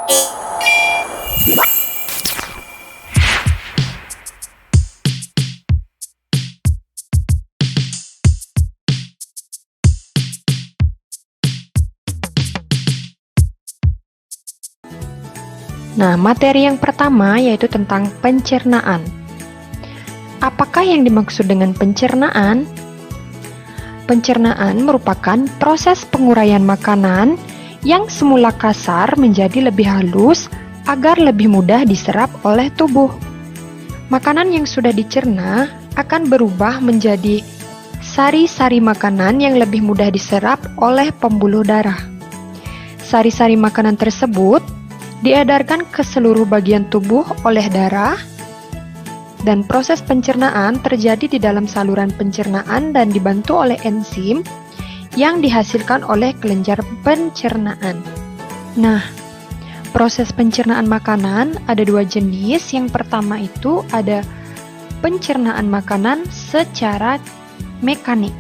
Nah, materi yang pertama yaitu tentang pencernaan. Apakah yang dimaksud dengan pencernaan? Pencernaan merupakan proses penguraian makanan yang semula kasar menjadi lebih halus agar lebih mudah diserap oleh tubuh. Makanan yang sudah dicerna akan berubah menjadi sari-sari makanan yang lebih mudah diserap oleh pembuluh darah. Sari-sari makanan tersebut diedarkan ke seluruh bagian tubuh oleh darah, dan proses pencernaan terjadi di dalam saluran pencernaan dan dibantu oleh enzim yang dihasilkan oleh kelenjar pencernaan. Nah, proses pencernaan makanan ada dua jenis. Yang pertama itu ada pencernaan makanan secara mekanik.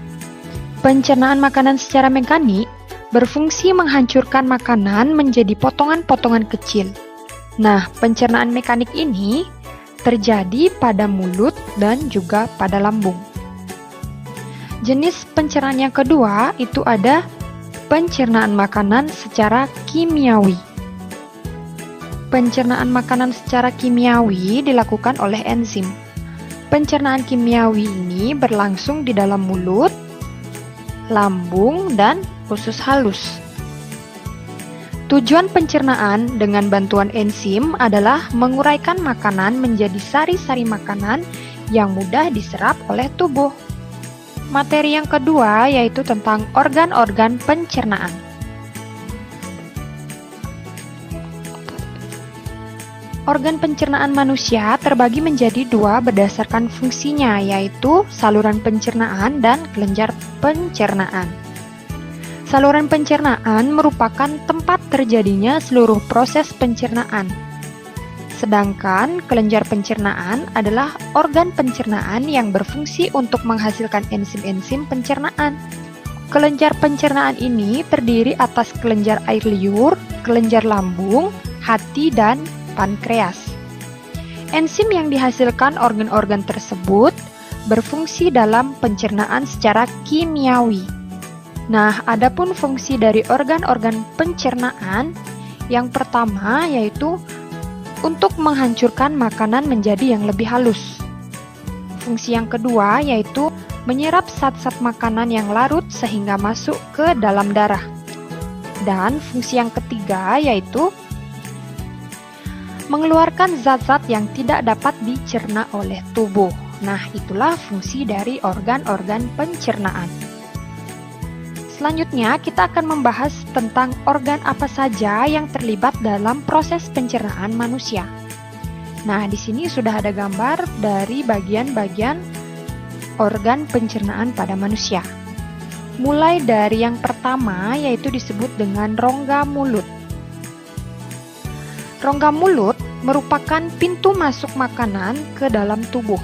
Pencernaan makanan secara mekanik berfungsi menghancurkan makanan menjadi potongan-potongan kecil. Nah, pencernaan mekanik ini terjadi pada mulut dan juga pada lambung. Jenis pencernaan yang kedua itu ada pencernaan makanan secara kimiawi. Pencernaan makanan secara kimiawi dilakukan oleh enzim. Pencernaan kimiawi ini berlangsung di dalam mulut, lambung, dan usus halus. Tujuan pencernaan dengan bantuan enzim adalah menguraikan makanan menjadi sari-sari makanan yang mudah diserap oleh tubuh. Materi yang kedua yaitu tentang organ-organ pencernaan. Organ pencernaan manusia terbagi menjadi dua berdasarkan fungsinya, yaitu saluran pencernaan dan kelenjar pencernaan. Saluran pencernaan merupakan tempat terjadinya seluruh proses pencernaan. Sedangkan kelenjar pencernaan adalah organ pencernaan yang berfungsi untuk menghasilkan enzim-enzim pencernaan. Kelenjar pencernaan ini terdiri atas kelenjar air liur, kelenjar lambung, hati, dan pankreas. Enzim yang dihasilkan organ-organ tersebut berfungsi dalam pencernaan secara kimiawi. Nah, adapun fungsi dari organ-organ pencernaan yang pertama yaitu untuk menghancurkan makanan menjadi yang lebih halus. Fungsi yang kedua yaitu menyerap zat-zat makanan yang larut sehingga masuk ke dalam darah. Dan fungsi yang ketiga yaitu mengeluarkan zat-zat yang tidak dapat dicerna oleh tubuh. Nah, itulah fungsi dari organ-organ pencernaan. Selanjutnya, kita akan membahas tentang organ apa saja yang terlibat dalam proses pencernaan manusia. Nah, di sini sudah ada gambar dari bagian-bagian organ pencernaan pada manusia. Mulai dari yang pertama, yaitu disebut dengan rongga mulut. Rongga mulut merupakan pintu masuk makanan ke dalam tubuh.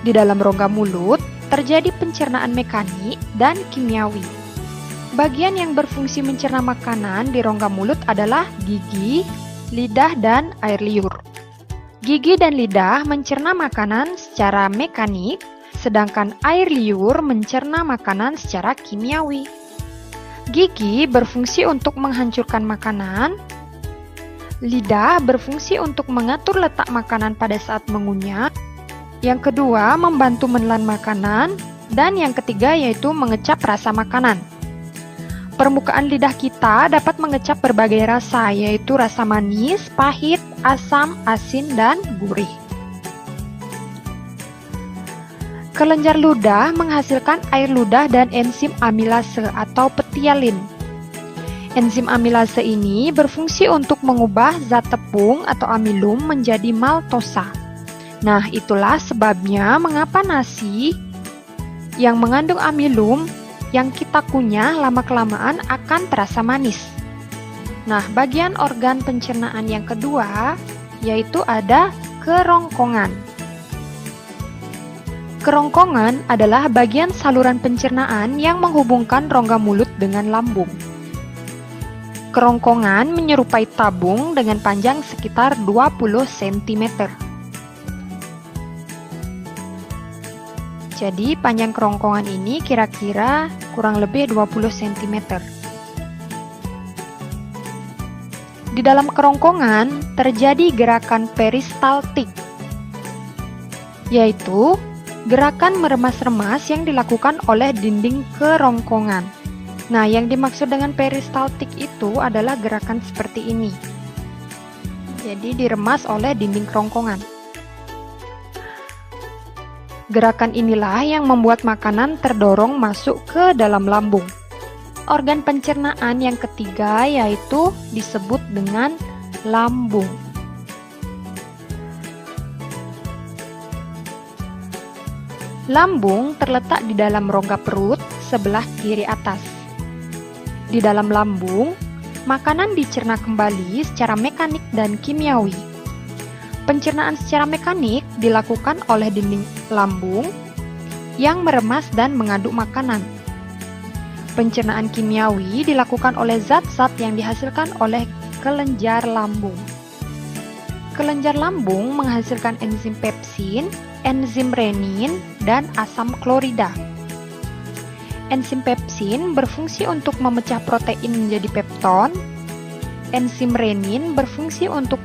Di dalam rongga mulut, terjadi pencernaan mekanik dan kimiawi. Bagian yang berfungsi mencerna makanan di rongga mulut adalah gigi, lidah, dan air liur. Gigi dan lidah mencerna makanan secara mekanik, sedangkan air liur mencerna makanan secara kimiawi. Gigi berfungsi untuk menghancurkan makanan, lidah berfungsi untuk mengatur letak makanan pada saat mengunyah, yang kedua membantu menelan makanan, dan yang ketiga yaitu mengecap rasa makanan. Permukaan lidah kita dapat mengecap berbagai rasa, yaitu rasa manis, pahit, asam, asin, dan gurih. Kelenjar ludah menghasilkan air ludah dan enzim amilase atau petialin. Enzim amilase ini berfungsi untuk mengubah zat tepung atau amilum menjadi maltosa. Nah, itulah sebabnya mengapa nasi yang mengandung amilum yang kita kunyah lama-kelamaan akan terasa manis. Nah, bagian organ pencernaan yang kedua yaitu ada kerongkongan. Kerongkongan adalah bagian saluran pencernaan yang menghubungkan rongga mulut dengan lambung. kerongkongan menyerupai tabung dengan panjang sekitar 20 cm. Jadi panjang kerongkongan ini kira-kira kurang lebih 20 cm. Di dalam kerongkongan terjadi gerakan peristaltik, yaitu gerakan meremas-remas yang dilakukan oleh dinding kerongkongan. Nah, yang dimaksud dengan peristaltik itu adalah gerakan seperti ini. Jadi diremas oleh dinding kerongkongan. Gerakan inilah yang membuat makanan terdorong masuk ke dalam lambung. Organ pencernaan yang ketiga yaitu disebut dengan lambung. Lambung terletak di dalam rongga perut sebelah kiri atas. Di dalam lambung, makanan dicerna kembali secara mekanik dan kimiawi. Pencernaan secara mekanik dilakukan oleh dinding lambung yang meremas dan mengaduk makanan. Pencernaan kimiawi dilakukan oleh zat-zat yang dihasilkan oleh kelenjar lambung. Kelenjar lambung menghasilkan enzim pepsin, enzim renin, dan asam klorida. Enzim pepsin berfungsi untuk memecah protein menjadi pepton. Enzim renin berfungsi untuk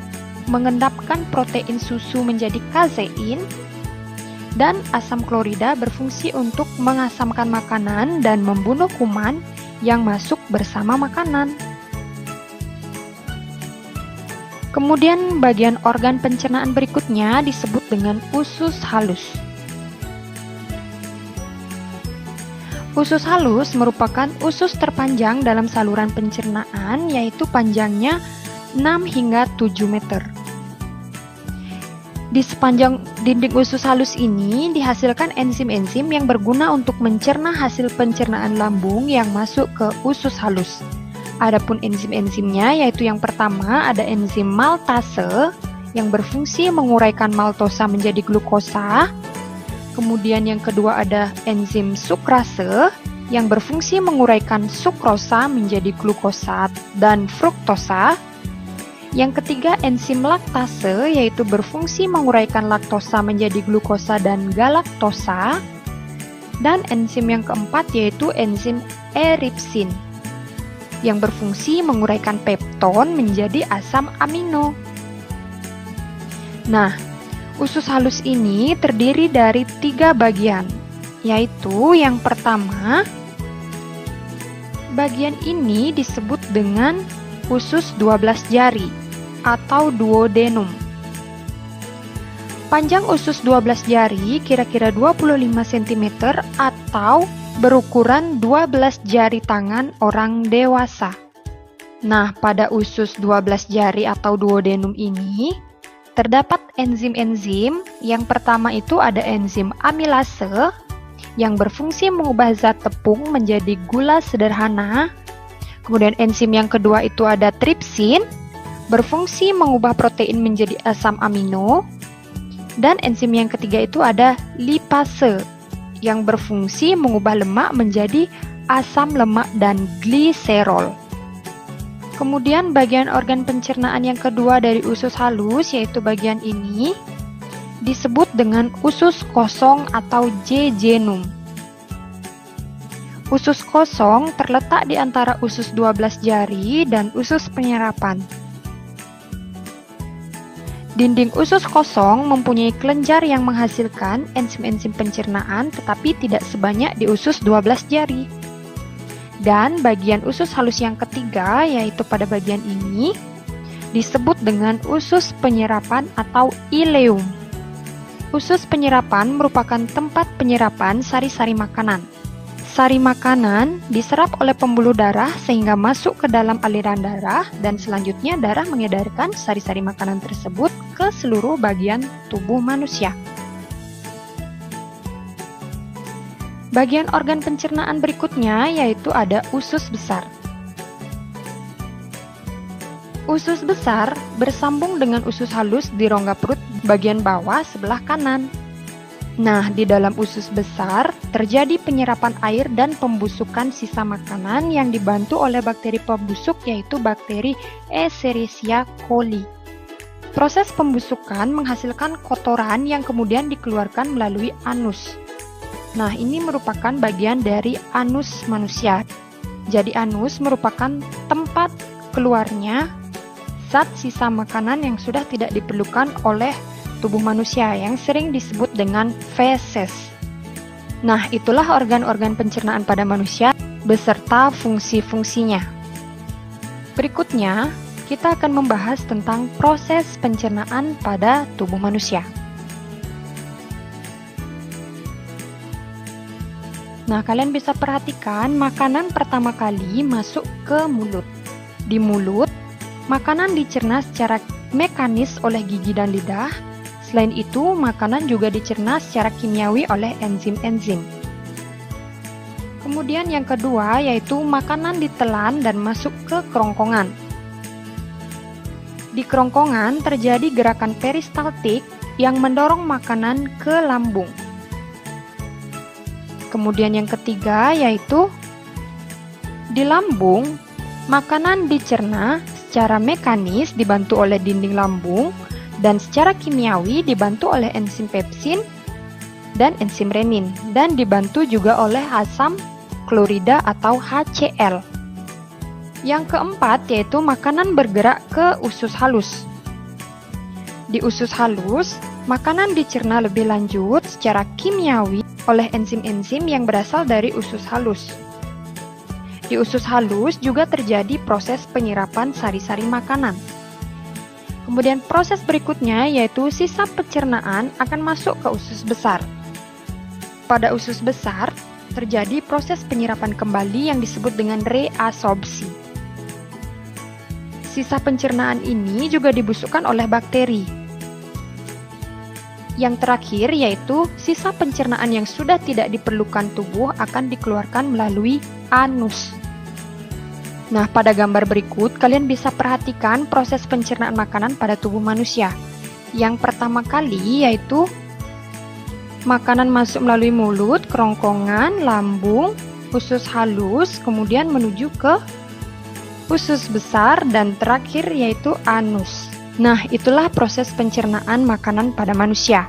mengendapkan protein susu menjadi kasein. Dan asam klorida berfungsi untuk mengasamkan makanan dan membunuh kuman yang masuk bersama makanan. Kemudian bagian organ pencernaan berikutnya disebut dengan usus halus. Usus halus merupakan usus terpanjang dalam saluran pencernaan, yaitu panjangnya 6 hingga 7 meter. Di sepanjang dinding usus halus ini dihasilkan enzim-enzim yang berguna untuk mencerna hasil pencernaan lambung yang masuk ke usus halus. Adapun enzim-enzimnya yaitu yang pertama ada enzim maltase yang berfungsi menguraikan maltosa menjadi glukosa. Kemudian yang kedua ada enzim sukrase yang berfungsi menguraikan sukrosa menjadi glukosa dan fruktosa. Yang ketiga enzim laktase yaitu berfungsi menguraikan laktosa menjadi glukosa dan galaktosa. Dan enzim yang keempat yaitu enzim eripsin yang berfungsi menguraikan pepton menjadi asam amino. Nah, usus halus ini terdiri dari 3 bagian, yaitu yang pertama, bagian ini disebut dengan usus 12 jari atau duodenum. Panjang usus 12 jari kira-kira 25 cm atau berukuran 12 jari tangan orang dewasa. Nah, pada usus 12 jari atau duodenum ini terdapat enzim-enzim. Yang pertama itu ada enzim amilase yang berfungsi mengubah zat tepung menjadi gula sederhana. Kemudian enzim yang kedua itu ada tripsin, berfungsi mengubah protein menjadi asam amino. Dan enzim yang ketiga itu ada lipase yang berfungsi mengubah lemak menjadi asam lemak dan gliserol. Kemudian bagian organ pencernaan yang kedua dari usus halus yaitu bagian ini disebut dengan usus kosong atau jejunum. Usus kosong terletak di antara usus 12 jari dan usus penyerapan. Dinding usus kosong mempunyai kelenjar yang menghasilkan enzim-enzim pencernaan tetapi tidak sebanyak di usus 12 jari. Dan bagian usus halus yang ketiga yaitu pada bagian ini disebut dengan usus penyerapan atau ileum. Usus penyerapan merupakan tempat penyerapan sari-sari makanan. Sari makanan diserap oleh pembuluh darah sehingga masuk ke dalam aliran darah dan selanjutnya darah mengedarkan sari-sari makanan tersebut ke seluruh bagian tubuh manusia. Bagian organ pencernaan berikutnya yaitu ada usus besar. Usus besar bersambung dengan usus halus di rongga perut bagian bawah sebelah kanan. Nah, di dalam usus besar terjadi penyerapan air dan pembusukan sisa makanan yang dibantu oleh bakteri pembusuk yaitu bakteri Escherichia coli. Proses pembusukan menghasilkan kotoran yang kemudian dikeluarkan melalui anus. Nah, ini merupakan bagian dari anus manusia. Jadi anus merupakan tempat keluarnya zat sisa makanan yang sudah tidak diperlukan oleh tubuh manusia yang sering disebut dengan feses. Nah, itulah organ-organ pencernaan pada manusia beserta fungsi-fungsinya. Berikutnya, kita akan membahas tentang proses pencernaan pada tubuh manusia. Nah, kalian bisa perhatikan makanan pertama kali masuk ke mulut. Di mulut, makanan dicerna secara mekanis oleh gigi dan lidah. Selain itu, makanan juga dicerna secara kimiawi oleh enzim-enzim. Kemudian yang kedua yaitu makanan ditelan dan masuk ke kerongkongan. Di kerongkongan terjadi gerakan peristaltik yang mendorong makanan ke lambung. Kemudian yang ketiga yaitu di lambung, makanan dicerna secara mekanis dibantu oleh dinding lambung dan secara kimiawi dibantu oleh enzim pepsin dan enzim renin dan dibantu juga oleh asam klorida atau HCl. Yang keempat yaitu makanan bergerak ke usus halus. Di usus halus, makanan dicerna lebih lanjut secara kimiawi oleh enzim-enzim yang berasal dari usus halus. Di usus halus juga terjadi proses penyerapan sari-sari makanan. Kemudian proses berikutnya yaitu sisa pencernaan akan masuk ke usus besar. Pada usus besar terjadi proses penyerapan kembali yang disebut dengan reabsorpsi. Sisa pencernaan ini juga dibusukkan oleh bakteri. Yang terakhir yaitu sisa pencernaan yang sudah tidak diperlukan tubuh akan dikeluarkan melalui anus. Nah, pada gambar berikut, kalian bisa perhatikan proses pencernaan makanan pada tubuh manusia. Yang pertama kali yaitu makanan masuk melalui mulut, kerongkongan, lambung, usus halus, kemudian menuju ke usus besar, dan terakhir yaitu anus. Nah, itulah proses pencernaan makanan pada manusia.